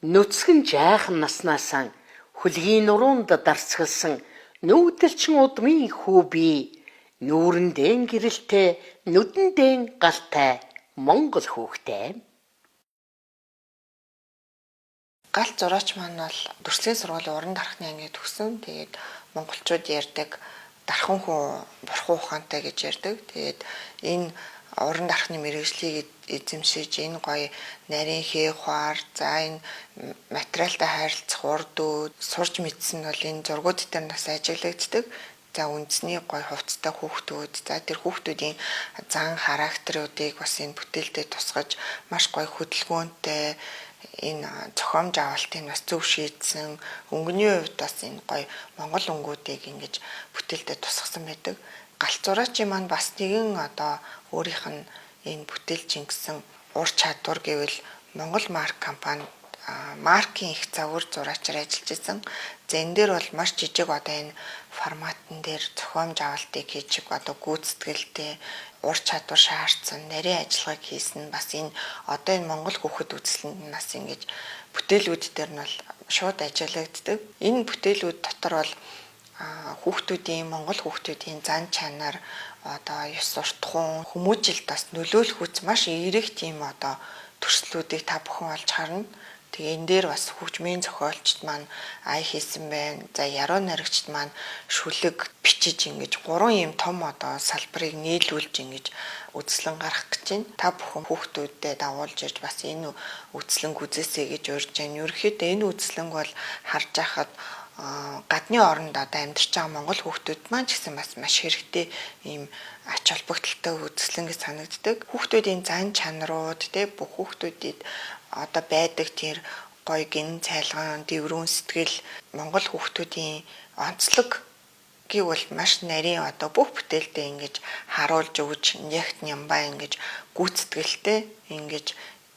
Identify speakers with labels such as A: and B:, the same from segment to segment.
A: Нүцгэн жаахан наснаасаа хөлгийн нуруунд дарцгалсан нүүдэлчин удмын хүү би нүүрэндэн гэрэлтэй нүдэндэн галтай Монгол хүүхтэй.
B: Галт зураач маань бол дүрслэгийн сургуулийн уран дарахны ангид төгсөн. Тэгээд монголчууд ярьдаг дархан хүн бурхан ухаантай гэж ярьдаг. Тэгээд энэ уран дарахны мэргэжлийг эзэмшиж энэ гоё нарийн хээ хуар за энэ материалтай харилцах урдууд сурж мэдсэн нь бол энэ зургууд дээр нас ажиглагддаг. За үндэсний гоё хувцастай хүүхдүүд за тэр хүүхдүүдийн зан характеруудыг бас энэ бүтээлдээ тусгаж маш гоё хөдөлгөөнтэй энэ зохиомж авалтыг бас зөв шийдсэн өнгөний хувьд бас энэ гоё монгол өнгүүдийг ингэж бүтээлдээ тусгасан байдаг. Галт зураачийн маань бас нэгэн одоо өөрийнх нь энэ бүтээлж ингэсэн ур чадвар гэвэл Монгол марк компани маркийн их загвар зураачаар ажиллаж исэн. За энэ дээр бол маш жижиг одоо энэ форматн дээр зохиомж авалтыг хийж одоо гүйцэтгэлтэй ур чадвар шаардсан нарийн ажиллагааг хийсэн бас энэ одоо энэ Монгол хүүхэд үзэсгэлэнд нас ингэж бүтээлүүд дээр нь бол шууд ажиллагддаг. Энэ бүтээлүүд дотор бол хүүхдүүдийн Монгол хүүхдүүдийн зан чанар одоо ёс суртахуун хүмүүжилд бас нөлөөлөх үс маш эерэг тийм одоо төрслүүдийг та бүхэн олж харна. Тэгээ энэ дээр бас хөгжмийн зохиолчд маань ай хийсэн байна. За яруу найрагчд маань шүлэг бичиж ингэж 3 юм том одоо салбарыг нийлүүлж ингэж үзэсгэлэн гаргах гэж байна. Та бүхэн хүүхдүүдэд дагуулж ирж бас энэ үзэсгэлэнг үзээсэй гэж урьж байна. Ерөнхийдөө энэ үзэсгэлэнг бол харж байхад гадны оронд одоо амьдарч байгаа монгол хүүхдүүд маань ч гэсэн бас маш хэрэгтэй ийм ач холбогдолтой үзэсгэлэн гэж санагддаг. Хүүхдүүдийн зан чанарууд те бүх хүүхдүүдэд одоо байдаг тэр гоё гин цайлгаан дэврүүн сэтгэл монгол хүүхдүүдийн онцлог гэвэл маш нарийн одоо бүх бүтээлдээ ингэж харуулж өгч ягт нямбаа ингэж гүйцэтгэлтэй ингэж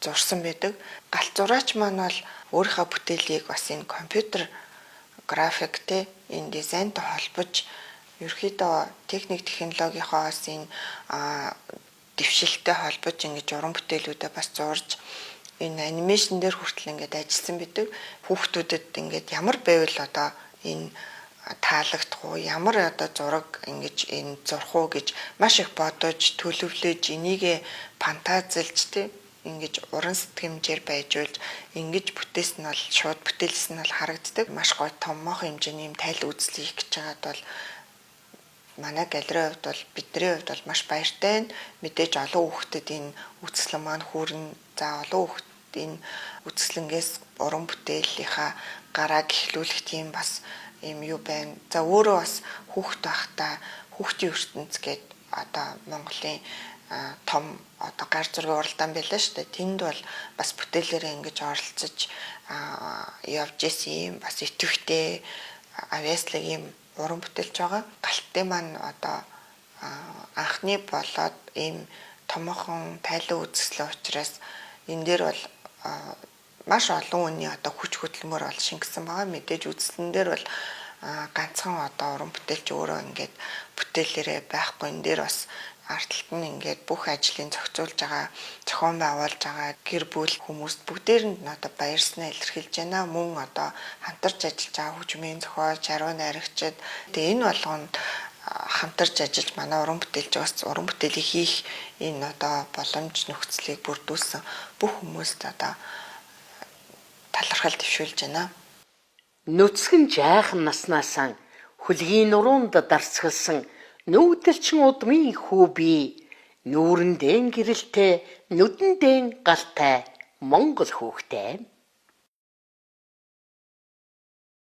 B: зурсан байдаг. Галт зураач маань бол өөрийнхөө бүтээлийг бас энэ компьютер графиктэй энэ дизайнтай холбож ерөөхдөө техник технологийнхоос энэ дэвшилттэй холбож ингэж уран бүтээлүүдэд бас зурж энэ анимашн дээр хүртэл ингээд ажилласан байдаг. Хүүхдүүдэд ингээд ямар байвал одоо энэ таалагдах уу, ямар одоо зураг ингэж энэ зурх уу гэж маш их бодож төлөвлөж энийгээ фантазилж тий ингэж уран сэтгэмжээр байжуулж ингэж бүтээсэн нь бол шууд бүтээлсэн нь бол харагддаг. Маш гоё томмох хэмжээний юм тайл үзэл хийх гэж байгаад бол манай галерейн хувьд бол бидний хувьд бол маш баяртай байна. Мэдээж олон хүүхдэд энэ үзэсгэлэн маань хүрнэ. За олон хүүхд энэ үзэсгэлэнгээс уран бүтээлийнхаа гарааг эхлүүлэх тийм бас юм юу байна. За өөрөө бас хүүхд байхдаа хүүхдийн ертөнц гээд одоо Монголын том одоо гар зургийн уралдаан байлаа шүү дээ. Тэнд бол бас бүтээлээрээ ингэж оролцож явж исэн юм бас итэвхтэй авьяаслаг юм уран бүтээлж байгаа. Галттай маань одоо анхны болоод ийм томоохон тайлан үзэсгэлэн учраас энэ дээр бол маш олон хүний одоо хүч хөдөлмөр бол шингэсэн байгаа. Мэдээж үзэсгэлэн дээр бол ганцхан одоо уран бүтээлч өөрөө ингээд бүтээлээрээ байхгүй. Энэ дээр бас арталт нь ингээд бүх ажлыг зохицуулж байгаа, зохион байгуулж байгаа гэр бүл хүмүүст бүгдээрэнд нь одоо баярснаа илэрхийлж байна. Мөн одоо хамтарч ажиллаж байгаа хөгжмийн зохиолч, яруу найрагчид тэгээ энэ болгонд хамтарч ажиллаж манай уран бүтээлч бас уран бүтээлийг хийх энэ одоо боломж нөхцөлийг бүрдүүлсэн бүх хүмүүст одоо талархал дэвшүүлж байна.
A: Нүцгэн жаахан наснаасаа хөлгийн нуруунд дарцгалсан нүүдэлчин удмын хүү би нүүрэндэн гэрэлтэй нүдэндэн галтай Монгол хүүхтэй.